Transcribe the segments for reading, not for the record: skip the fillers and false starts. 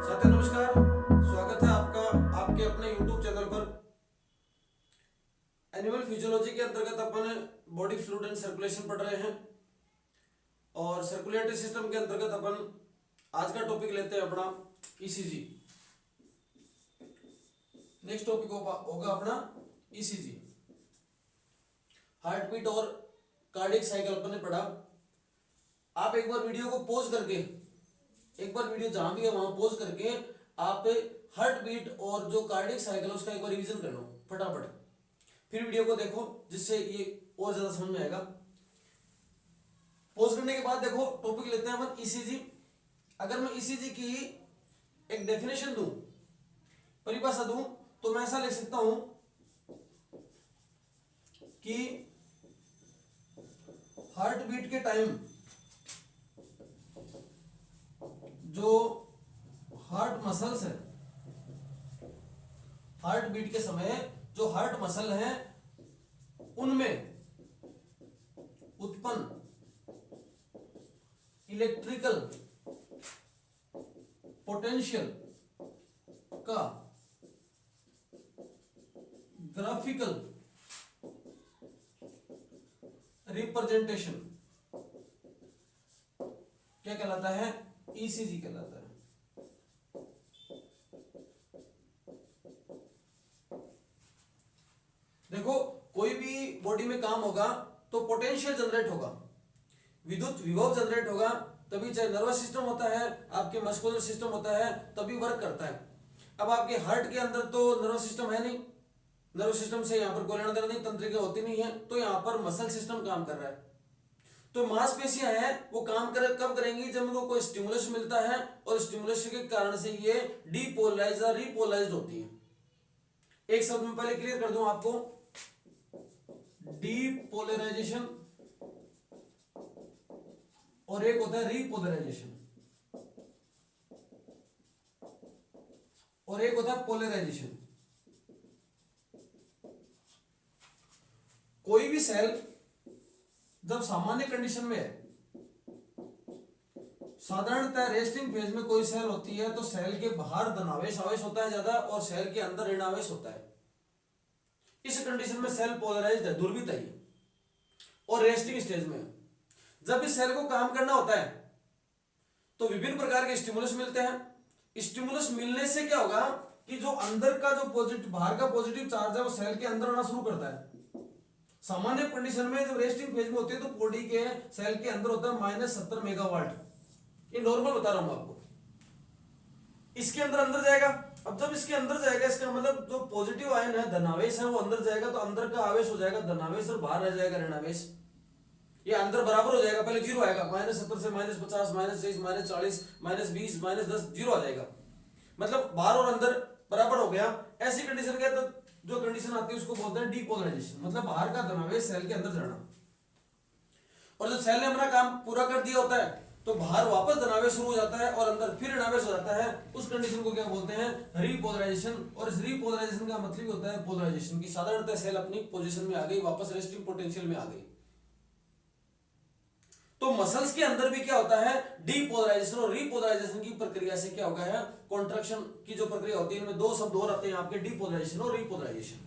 साथी नमस्कार, स्वागत है आपका आपके अपने YouTube चैनल पर। एनिमल फिजियोलॉजी के अंतर्गत अपन बॉडी फ्लूइड एंड सर्कुलेशन पढ़ रहे हैं और सर्कुलेटरी सिस्टम के अंतर्गत अपन आज का टॉपिक लेते हैं अपना ईसीजी। नेक्स्ट टॉपिक होगा अपना ईसीजी, हार्ट बीट और कार्डियक साइकिल अपन ने पढ़ा। आप एक बार वीडियो को पॉज करके, एक बार वीडियो जहां भी है वहां पॉज करके आप हार्ट बीट और जो कार्डियक साइकिल है उसका एक बार रिवीजन कर लो फटाफट, फिर वीडियो को देखो जिससे ये और ज्यादा समझ में आएगा। पॉज करने के बाद देखो टॉपिक लेते हैं अपन ईसीजी। अगर मैं ईसीजी की एक डेफिनेशन दूं, परिभाषा दूं, तो मैं ऐसा लिख सकता हूं कि हार्ट बीट के टाइम जो हार्ट मसल्स है, हार्ट बीट के समय जो हार्ट मसल है उनमें उत्पन्न इलेक्ट्रिकल पोटेंशियल का ग्राफिकल रिप्रेजेंटेशन क्या कहलाता है? ईसीजी कहलाता है। देखो कोई भी बॉडी में काम होगा तो पोटेंशियल जनरेट होगा, विद्युत विभव जनरेट होगा, तभी चाहे नर्वस सिस्टम होता है, आपके मस्कुलर सिस्टम होता है, तभी वर्क करता है। अब आपके हार्ट के अंदर तो नर्वस सिस्टम है नहीं, नर्वस सिस्टम से यहाँ पर कोई लेना देना नहीं, तंत्रिका होती नहीं है, तो यहाँ पर मसल सिस्टम काम कर रहा है। तो मांसपेशियां हैं वो काम कब करेंगी? जब उनको कोई स्टिमुलस मिलता है और स्टिमुलस के कारण से ये डीपोलराइज और रिपोलराइज होती है। एक शब्द में पहले क्लियर कर दूं आपको, डीपोलराइजेशन और एक होता है रिपोलराइजेशन और एक होता है पोलराइजेशन। कोई भी सेल जब सामान्य कंडीशन में है, साधारणतः रेस्टिंग फेज में कोई सेल होती है तो सेल के बाहर धनावेश आवेश होता है ज्यादा और सेल के अंदर ऋणावेश होता है। इस कंडीशन में सेल पोलराइज्ड है, ध्रुवित है और रेस्टिंग स्टेज में। जब इस सेल को काम करना होता है तो विभिन्न प्रकार के स्टिमुलस मिलते हैं। स्टिमुलस मिलने से क्या होगा कि जो अंदर का जो पॉजिटिव, बाहर का पॉजिटिव चार्ज है वो सेल के अंदर आना शुरू करता है। सामान्य कंडीशन में जब रेस्टिंग फेज में होती है तो बॉडी के सेल के अंदर होता है -70 मेगावाट। ये नॉर्मल बता रहा हूं आपको। इसके अंदर जाएगा। अब जब इसके अंदर जाएगा, इसका मतलब जो पॉजिटिव आयन है, धनावेश है, वो अंदर जाएगा तो अंदर का आवेश हो जाएगा धनावेश और बाहर रह जाएगा ऋणावेश। ये अंदर बराबर हो जाएगा, पहले जीरो आएगा, -70 से -50 -23 -40 -20 -10 जीरो आ जाएगा, मतलब बाहर और अंदर बराबर हो गया। ऐसी कंडीशन क्या, तो जो कंडीशन आती है उसको बोलते हैं डीपोलराइजेशन, मतलब बाहर का धनावेश सेल के अंदर जाना। और जब सेल ने अपना काम पूरा कर दिया होता है तो बाहर वापस धनावेश शुरू हो जाता है और अंदर फिर ऋणावेश हो जाता है। उस कंडीशन को क्या बोलते हैं? रिपोलराइजेशन। और इस रिपोलराइजेशन का मतलब होता है पोलराइजेशन की साधारणतः सेल अपनी पोजीशन में आ गई, वापस रेस्टिंग पोटेंशियल में आ गई। तो मसल्स के अंदर भी क्या होता है? डीपोलराइजेशन और रिपोलराइजेशन की प्रक्रिया से क्या होगा है? कॉन्ट्रैक्शन की जो प्रक्रिया होती है, इनमें दो शब्द और आते हैं आपके, डीपोलराइजेशन और repolarisation.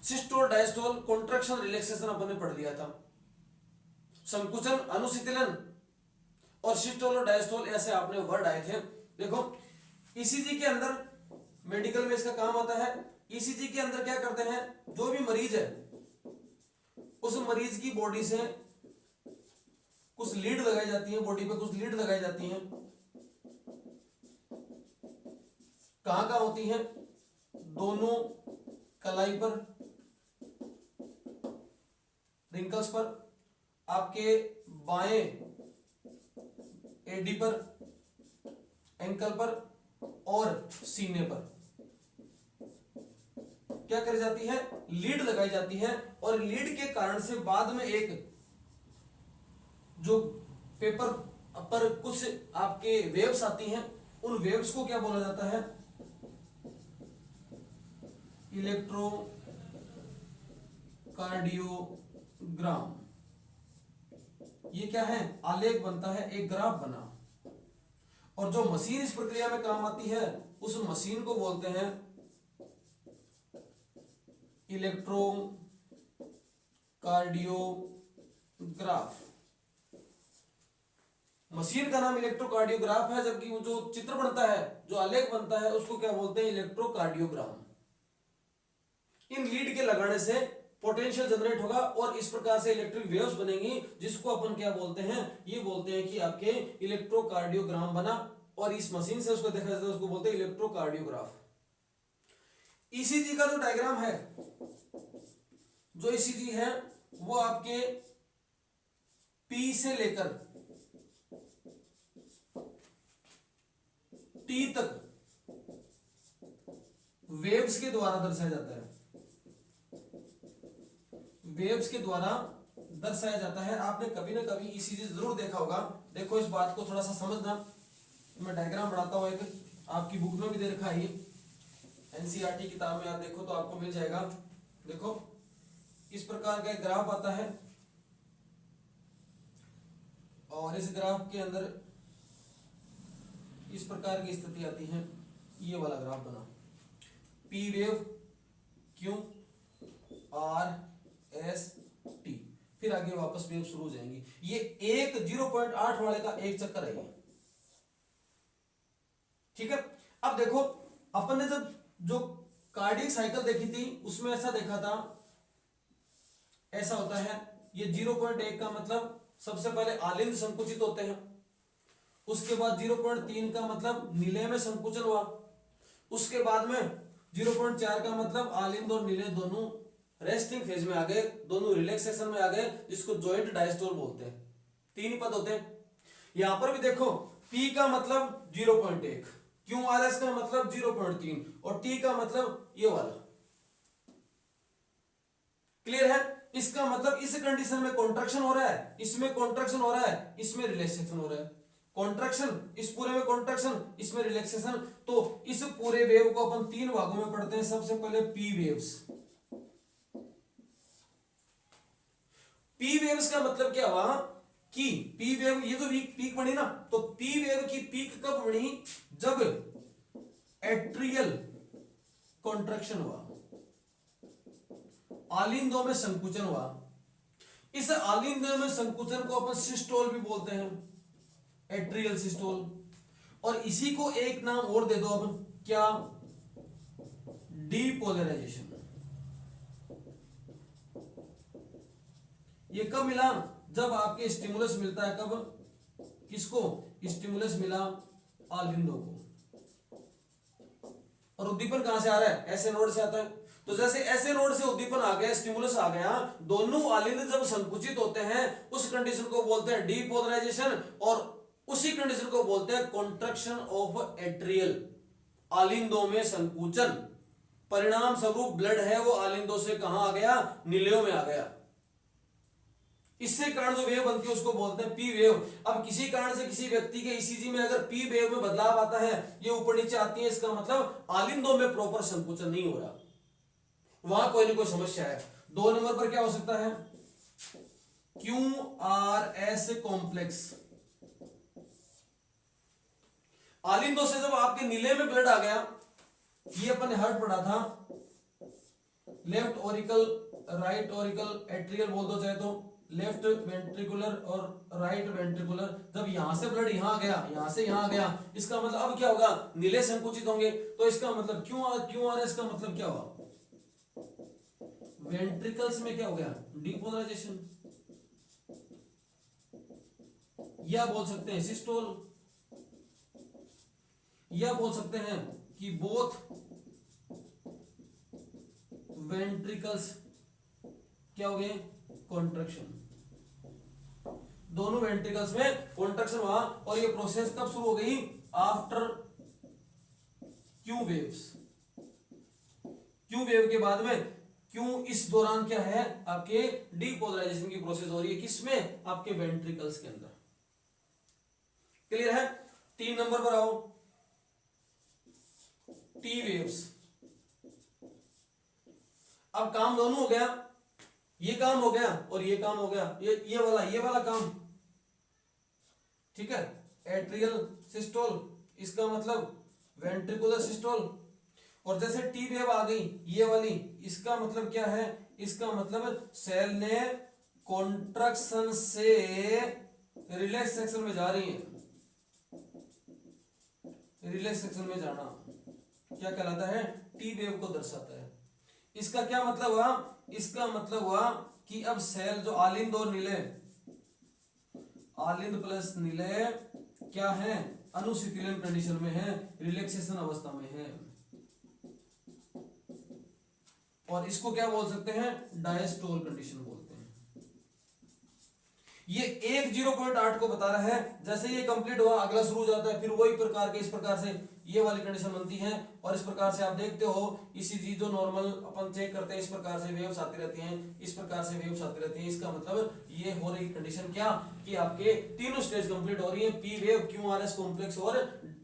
Systole diastole, contraction relaxation अपन ने पढ़ लिया था। संकुचन अनुशीतलन और सिस्टोल और डायस्टोल ऐसे आपने वर्ड आए थे। देखो ईसीजी के अंदर मेडिकल में इसका काम आता है। ईसीजी के अंदर क्या करते हैं? जो भी मरीज है उस मरीज की बॉडी से कुछ लीड लगाई जाती है, बॉडी पे कुछ लीड लगाई जाती हैं। कहां कहां होती हैं? दोनों कलाई पर, रिंकल्स पर, आपके बाएं एडी पर, एंकल पर और सीने पर क्या करी जाती है? लीड लगाई जाती है। और लीड के कारण से बाद में एक जो पेपर पर कुछ आपके वेव्स आती हैं, उन वेव्स को क्या बोला जाता है? इलेक्ट्रोकार्डियोग्राम। ये क्या है? आलेख बनता है, एक ग्राफ बना। और जो मशीन इस प्रक्रिया में काम आती है उस मशीन को बोलते हैं इलेक्ट्रोकार्डियोग्राफ। मशीन का नाम इलेक्ट्रोकार्डियोग्राफ है, जबकि वो जो चित्र बनता है, जो आलेख बनता है, उसको क्या बोलते हैं? इलेक्ट्रोकार्डियोग्राम। इन लीड के लगाने से पोटेंशियल जनरेट होगा और इस प्रकार से इलेक्ट्रिक वेव्स बनेंगी, जिसको अपन क्या बोलते हैं? ये बोलते हैं कि आपके इलेक्ट्रोकार्डियोग्राम बना, और इस मशीन से उसको देखा जाता है, उसको बोलते हैं इलेक्ट्रोकार्डियोग्राफ। ईसीजी का जो डायग्राम है, जो ईसीजी है वो आपके पी से लेकर टी तक वेव्स के द्वारा दर्शाया जाता है, वेव्स के द्वारा दर्शाया जाता है। आपने कभी ना कभी ईसीजी जरूर देखा होगा। देखो इस बात को थोड़ा सा समझना, मैं डायग्राम बनाता हूं, एक आपकी बुक में भी दे रखा है, ये एनसीईआरटी किताब में आप देखो तो आपको मिल जाएगा। देखो इस प्रकार का एक ग्राफ आता है और इस ग्राफ के अंदर इस प्रकार की स्थिति आती है। ये वाला ग्राफ बना, P wave, Q, R, S, T, फिर आगे वापस वेव शुरू हो जाएंगी। ये एक 0.8 वाले का एक चक्कर है ये, ठीक है। अब देखो अपन ने जब जो कार्डियक साइकिल देखी थी उसमें ऐसा देखा था, ऐसा होता है। ये 0.1 का मतलब सबसे पहले आलिंद संकुचित होते हैं, उसके बाद 0.3 का मतलब निलय में संकुचन हुआ, उसके बाद में 0.4 का मतलब आलिंद और निलय दोनों रेस्टिंग फेज में आ गए, दोनों रिलैक्सेशन में आ गए, जिसको जॉइंट डायस्टोल बोलते हैं। तीन ही पद होते हैं। यहां पर भी देखो P का मतलब 0.1, QRS का मतलब 0.3 और T का मतलब ये वाला। क्लियर है? इसका मतलब इस कंडीशन में कॉन्ट्रैक्शन हो रहा है, इसमें कॉन्ट्रैक्शन हो रहा है, इसमें रिलैक्सेशन हो रहा है। कॉन्ट्रैक्शन, इस पूरे में कॉन्ट्रैक्शन, इसमें रिलैक्सेशन। तो इस पूरे वेव को अपन तीन भागों में पढ़ते हैं। सबसे पहले पी वेव्स। पी वेव्स का मतलब क्या हुआ कि पी वेव, ये जो पीक बनी ना, तो पी वेव की पीक कब बनी? जब एट्रियल कॉन्ट्रैक्शन हुआ, आलिंदों में संकुचन हुआ। इस आलिंदों में संकुचन को अपन सिस्टोल भी बोलते हैं, एट्रियल सिस्टोल। और इसी को एक नाम और दे दो अब, क्या? डीपोलराइजेशन। ये कब मिला? जब आपके स्टिमुलस मिलता है। कब? किसको स्टिमुलस मिला? आलिंदों को। और उद्दीपन कहां से आ रहा है? ऐसे नोड से आता है। तो जैसे ऐसे नोड से उद्दीपन आ गया, स्टिमुलस आ गया, दोनों आलिंद जब संकुचित होते हैं उस कंडीशन को बोलते हैं डीपोलराइजेशन, और उसी कंडीशन को बोलते हैं कॉन्ट्रैक्शन ऑफ एट्रियल, आलिंदों में संकुचन। परिणाम स्वरूप ब्लड है वो आलिंदों से कहां आ गया? निलयों में आ गया। इससे कारण जो वेव बनती है उसको बोलते हैं पी वेव। अब किसी कारण से किसी व्यक्ति के ईसीजी में अगर पी वेव में बदलाव आता है, ये ऊपर नीचे आती है, इसका मतलब आलिंदों में प्रॉपर संकुचन नहीं हो रहा, वहां कोई ना कोई समस्या है। 2 नंबर पर क्या हो सकता है? QRS complex. आलिंदों से जब आपके नीले में ब्लड आ गया, ये अपन ने हार्ट पढ़ा था, left Oracle, right Oracle, atrial बोल दो चाहे तो, लेफ्ट वेंट्रिकुलर और राइट वेंट्रिकुलर। जब यहां से ब्लड यहां आ गया, यहां से यहां आ गया, इसका मतलब अब क्या होगा? नीले संकुचित होंगे। तो इसका मतलब QRS का मतलब क्या हुआ? वेंट्रिकल्स में क्या हो गया? डीपोलराइजेशन। या बोल सकते हैं सिस्टोल, या बोल सकते हैं कि बोथ वेंट्रिकल्स क्या हो गए? कॉन्ट्रैक्शन। दोनों वेंट्रिकल्स में कॉन्ट्रैक्शन हुआ और ये प्रोसेस कब शुरू हो गई? After Q waves. Q wave के बाद में क्यों, इस दौरान क्या है? आपके डीपोलराइजेशन की प्रोसेस हो रही है। किसमें? आपके वेंट्रिकल्स के अंदर। क्लियर है? 3 नंबर पर आओ, टी वेव्स। अब काम दोनों हो गया, ये काम हो गया और ये काम हो गया, ये वाला काम, ठीक है। एट्रियल सिस्टोल, इसका मतलब वेंट्रिकुलर सिस्टोल। और जैसे टी वेव आ गई ये वाली, इसका मतलब क्या है, इसका मतलब सेल ने कॉन्ट्रैक्शन से रिलैक्सेशन में जा रही है, रिलैक्सेशन में जाना क्या कहलाता है, टी वेव को दर्शाता है। इसका क्या मतलब हुआ, इसका मतलब हुआ कि अब सेल जो आलिंद और नीले, आलिंद प्लस नीले क्या है, अनुशीतलन कंडीशन में है, रिलैक्सेशन अवस्था में है। और इसको क्या बोल सकते हैं, डायस्टोल कंडीशन बोलते हैं। ये 1:0.8 को बता रहा है। जैसे ये कंप्लीट हुआ अगला शुरू हो जाता है, फिर वही प्रकार के इस प्रकार से ये वाली कंडीशन बनती है। और इस प्रकार से आप देखते हो ईसीजी जो नॉर्मल अपन चेक करते हैं, इस प्रकार से वेव्स आती रहती हैं, इस प्रकार से वेव्स आती रहती हैं। इसका मतलब ये हो रही कंडीशन क्या, कि आपके तीनों स्टेज कंप्लीट हो रही है, पी वेव, क्यूआरएस कॉम्प्लेक्स और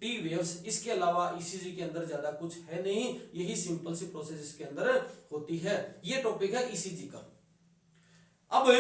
टी वेव्स। इसके अलावा ईसीजी के अंदर ज्यादा कुछ है नहीं, यही सिंपल सी प्रोसेस इसके अंदर होती है। ये टॉपिक है ईसीजी का। अब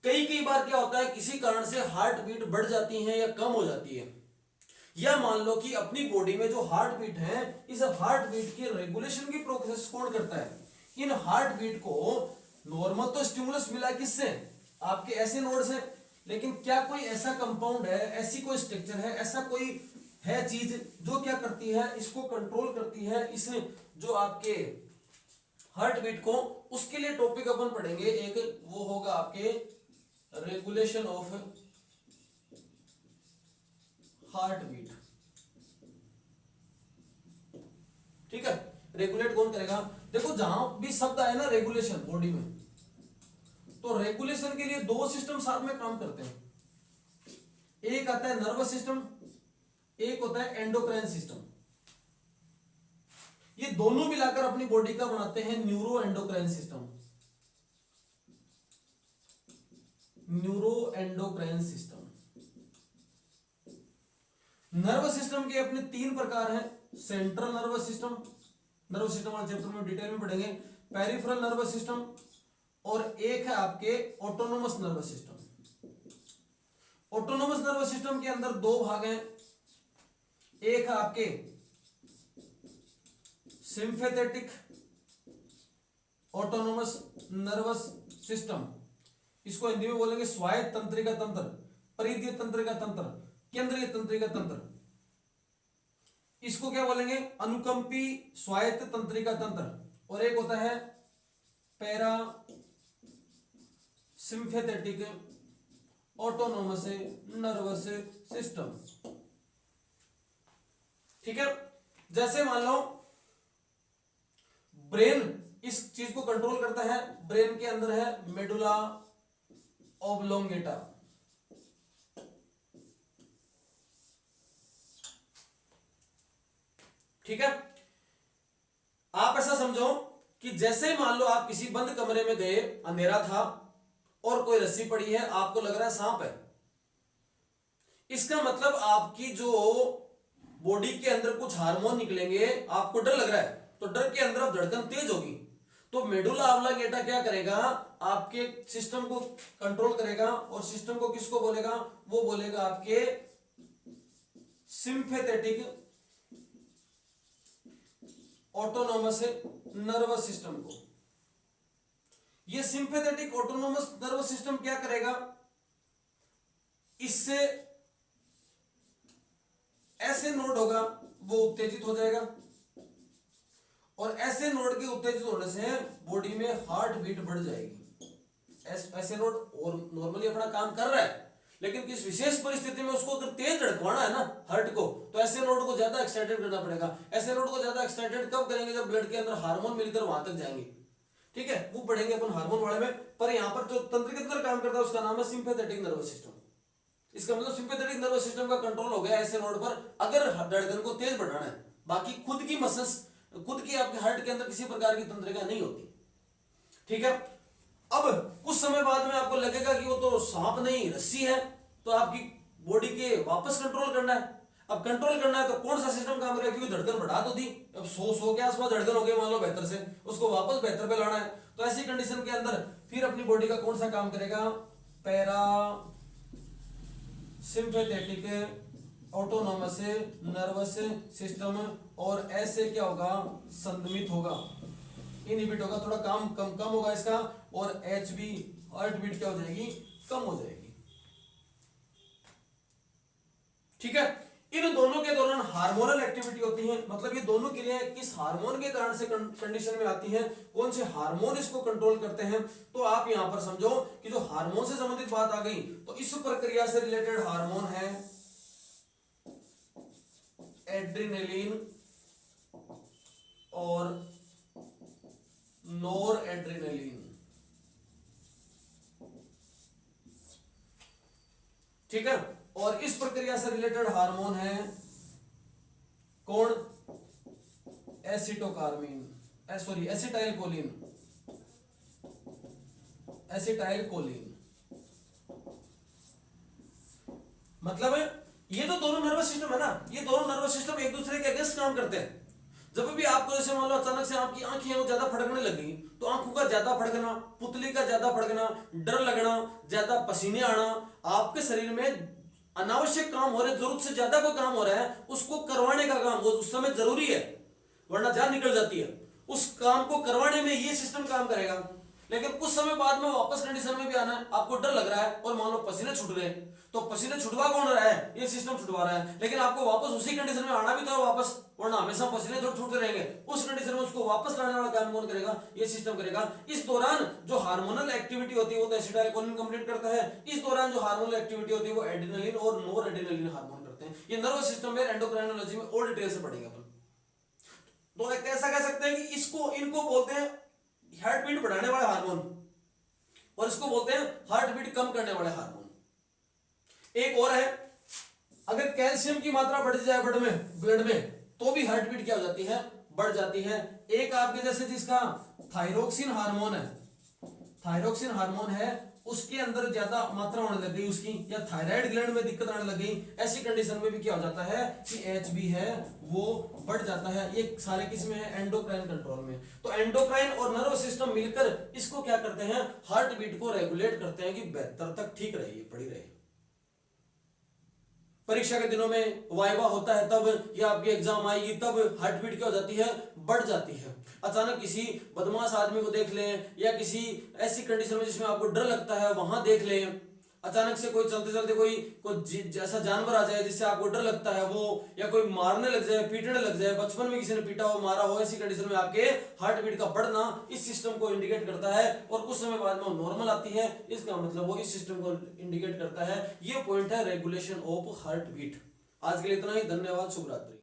कई बार क्या होता है, किसी कारण से हार्ट बीट बढ़ जाती है या कम हो जाती है, या मान लो कि अपनी बॉडी में जो हार्ट बीट है, इस हार्ट बीट के रेगुलेशन की प्रोसेस कौन करता है। इन हार्ट बीट को नॉर्मल तो स्टिमुलस मिला किससे, आपके ऐसे नोड से, लेकिन क्या कोई ऐसा कंपाउंड है, ऐसी कोई स्ट्रक्चर है, ऐसा कोई है चीज जो क्या करती है, इसको कंट्रोल करती है, इस जो आपके हार्ट बीट को। उसके लिए टॉपिक अपन पढ़ेंगे एक, वो होगा आपके रेगुलेशन ऑफ हार्ट बीट। ठीक है, रेगुलेट कौन करेगा, देखो जहां भी शब्द आए ना रेगुलेशन बॉडी में, तो रेगुलेशन के लिए दो सिस्टम साथ में काम करते हैं। एक आता है नर्वस सिस्टम, एक होता है एंडोक्राइन सिस्टम। ये दोनों मिलाकर अपनी बॉडी का बनाते हैं neuro endocrine system. Neuro endocrine system. Nervous system के अपने तीन प्रकार हैं, central nervous system, nervous system वाले चैप्टर में डिटेल में पढ़ेंगे, पेरिफेरल नर्वस सिस्टम, और एक है आपके autonomous nervous system. Autonomous nervous system के अंदर दो भाग हैं, एक है आपके सिंपैथेटिक ऑटोनोमस नर्वस सिस्टम, इसको हिंदी में बोलेंगे स्वायत्त तंत्रिका तंत्र, परिधीय तंत्रिका तंत्र, केंद्रीय तंत्रिका तंत्र। इसको क्या बोलेंगे, अनुकंपी स्वायत्त तंत्रिका तंत्र। और एक होता है para sympathetic autonomous nervous system. ठीक है, जैसे मान लो ब्रेन इस चीज को कंट्रोल करता है, ब्रेन के अंदर है मेडुला ऑब्लोंगेटा। ठीक है, आप ऐसा समझो कि जैसे मान लो आप किसी बंद कमरे में गए, अंधेरा था और कोई रस्सी पड़ी है, आपको लग रहा है सांप है। इसका मतलब आपकी जो बॉडी के अंदर कुछ हार्मोन निकलेंगे, आपको डर लग रहा है, तो डर के अंदर अब धड़कन तेज होगी, तो मेडुला ऑब्लोंगेटा क्या करेगा, आपके सिस्टम को कंट्रोल करेगा। और सिस्टम को किसको बोलेगा, वो बोलेगा आपके सिंपैथेटिक ऑटोनोमस नर्वस सिस्टम को। ये सिंपैथेटिक ऑटोनोमस नर्वस सिस्टम क्या करेगा, इससे ऐसे नोड होगा वो उत्तेजित हो जाएगा, और ऐसे नोड के उत्तेजित होने से बॉडी में हार्ट बीट बढ़ जाएगी। ऐसे नोड और नॉर्मली अपना काम कर रहा है, लेकिन किस विशेष परिस्थिति में उसको अगर तेज धड़कवाना है ना हार्ट को, तो ऐसे नोड को ज्यादा एक्साइटेड करना पड़ेगा। ऐसे नोड को ज्यादा एक्साइटेड कब करेंगे, जब ब्लड के अंदर हार्मोन मिलकर वहां तक जाएंगे। ठीक है, वो पढ़ेंगे अपन हार्मोन वाले में। पर यहाँ पर जो तंत्र के अंदर काम करता है उसका नाम है सिंपैथेटिक नर्वस सिस्टम। इसका मतलब सिंपैथेटिक नर्वस सिस्टम का कंट्रोल हो गया ऐसे नोड पर, अगर धड़कन को तेज बढ़ाना है। बाकी खुद की मसल्स, खुद की आपके हार्ट के अंदर किसी प्रकार की तंत्रिका नहीं होती। ठीक है, अब कुछ समय बाद में आपको लगेगा कि वो तो सांप नहीं रस्सी है, तो आपकी बॉडी के वापस कंट्रोल करना है। अब कंट्रोल करना है तो कौन सा सिस्टम काम करेगा, क्योंकि धड़कन बढ़ा तो दी, अब 100 के आसपास धड़कन हो गई मान लो बेहतर से, उसको वापस बेहतर पे लाना है। तो ऐसी कंडीशन के अंदर फिर अपनी बॉडी का कौन सा काम करेगा, para sympathetic autonomous nervous system, और ऐसे क्या होगा, संदमित होगा, इनहिबिट होगा, थोड़ा काम कम कम होगा इसका, और एच बी हार्ट बीट क्या हो जाएगी, कम हो जाएगी। ठीक है, इन दोनों के दौरान हार्मोनल एक्टिविटी होती है, मतलब ये दोनों क्रियाएं किस हार्मोन के कारण से कंडीशन में आती हैं, कौन से हार्मोन इसको कंट्रोल करते हैं। तो आप यहां पर समझो कि जो हार्मोन से संबंधित बात आ गई, तो इस प्रक्रिया से रिलेटेड हार्मोन है एड्रिनलिन और नोर एड्रिनलिन। ठीक है, और इस प्रक्रिया से रिलेटेड हार्मोन है कौन, acetocarmine, sorry acetylcholine, acetylcholine. मतलब ये तो दोनों नर्वस सिस्टम है ना, ये दोनों नर्वस सिस्टम एक दूसरे के अगेंस्ट काम करते हैं। जब भी आपको जैसे मान लो अचानक से आपकी आंखें वो ज्यादा फड़कने लगी, तो आंखों का ज्यादा फड़कना, पुतली का ज्यादा फड़कना, डर लगना, ज्यादा पसीने आना, आपके शरीर में अनावश्यक काम हो रहे, जरूरत से ज्यादा कोई काम हो रहा है, उसको करवाने का काम वो उस समय जरूरी है, वरना जान निकल जाती है। उस काम को करवाने में ये सिस्टम काम करेगा। लेकिन कुछ समय बाद में वापस कंडीशन में भी आना है, आपको डर लग रहा है और मान लो पसीने छूट रहे हैं, तो पसीने छुटवा कौन रहा है, ये सिस्टम छुटवा रहा है। लेकिन आपको वापस उसी कंडीशन में आना भी तो है वापस, वरना हमेशा पसीने थोड़े छूटते रहेंगे। उस कंडीशन में उसको वापस लाने वाला काम कौन करेगा, ये सिस्टम करेगा। इस दौरान जो हार्मोनल एक्टिविटी होती है वो तो एसिटाइलकोलिन कंप्लीट करता है। इस दौरान जो हार्मोनल एक्टिविटी होती है वो एड्रिनलिन और नोर एड्रिनलिन हार्मोन करते हैं। ये नर्वस सिस्टम में एंडोक्राइनोलॉजी में और डिटेल से पढ़ेंगे अपन। तो ऐसा कह सकते हैं कि इसको इनको बोलते हैं हार्ट बीट बढ़ाने वाले हार्मोन, और इसको बोलते हैं हार्ट बीट कम करने वाले हार्मोन। एक और है, अगर कैल्शियम की मात्रा बढ़ जाए ब्लड में, तो भी हार्ट बीट क्या हो जाती है, बढ़ जाती है। एक आपके जैसे जिसका थायरोक्सिन हार्मोन है, थायरोक्सिन हार्मोन है, उसके अंदर ज्यादा मात्रा होने लग गई उसकी, या थायराइड ग्लैंड में दिक्कत आने लग गई, ऐसी कंडीशन में भी क्या हो जाता है कि एचबी है वो बढ़ जाता है। ये सारे किसमें है, एंडोक्राइन कंट्रोल में। तो एंडोक्राइन और नर्वस सिस्टम मिलकर इसको क्या करते हैं, हार्ट बीट को रेगुलेट करते हैं कि बेहतर तक ठीक रहे, बढ़ी रहे। परीक्षा के दिनों में वाइवा होता है तब, या आपकी एग्जाम आएगी तब हार्ट बीट क्या हो जाती है, बढ़ जाती है। अचानक किसी बदमाश आदमी को देख लें, या किसी ऐसी कंडीशन में जिसमें आपको डर लगता है वहां देख लें, अचानक से कोई चलते चलते कोई जैसा जानवर आ जाए जिससे आपको डर लगता है वो, या कोई मारने लग जाए, पीटने लग जाए, बचपन में किसी ने पीटा हो, मारा हो, ऐसी कंडीशन में आपके हार्ट बीट का बढ़ना इस सिस्टम को इंडिकेट करता है, और कुछ समय बाद में वो नॉर्मल आती है। इसका मतलब वो इस सिस्टम को इंडिकेट करता है। ये पॉइंट है रेगुलेशन ऑफ हार्ट बीट। आज के लिए इतना ही, धन्यवाद, शुभ रात्रि।